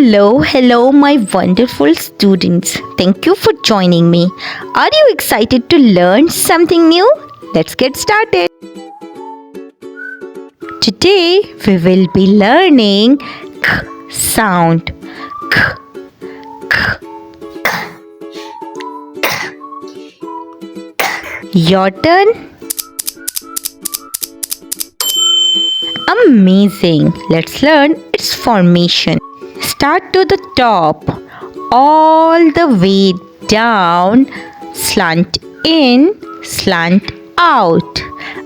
Hello, my wonderful students. Thank you for joining me. Are you excited to learn something new? Let's get started. Today, we will be learning k sound. K, k. Your turn. Amazing. Let's learn its formation. Start to the top, all the way down, slant in, slant out.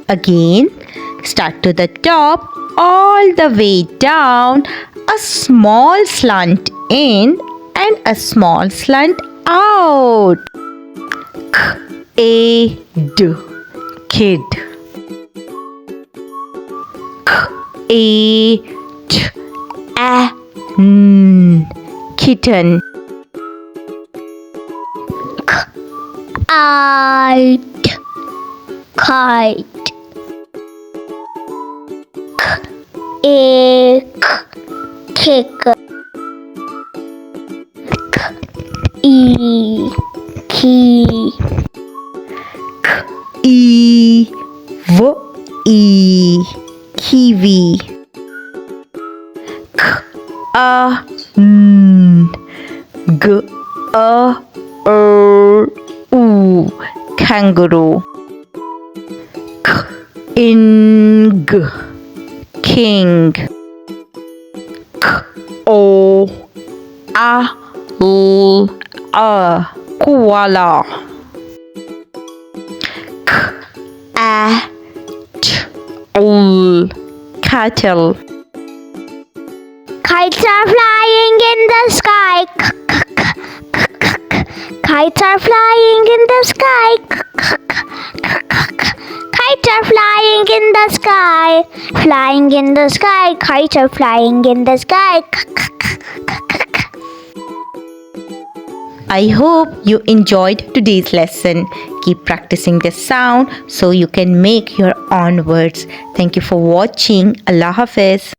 Again, start to the top, all the way down, a small slant in and a small slant out. K-A-D, kid. K-A-T-A-N, kitten. Kite, kite. Kick, kick. Key. E-V-E, kiwi. K-A-N, G-A-R-U, kangaroo. King, king. K-O-A-L-A, koala. K-A-T-L, cattle. Kites are flying in the sky. Kites are flying in the sky. Kites are flying in the sky. Flying in the sky. Kites are flying in the sky. I hope you enjoyed today's lesson. Keep practicing this sound so you can make your own words. Thank you for watching. Allah Hafiz.